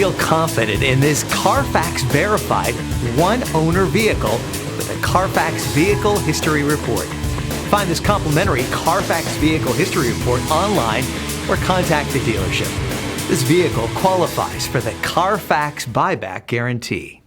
Feel confident in this Carfax verified one-owner vehicle with a Carfax Vehicle History Report. Find this complimentary Carfax Vehicle History Report online or contact the dealership. This vehicle qualifies for the Carfax Buyback Guarantee.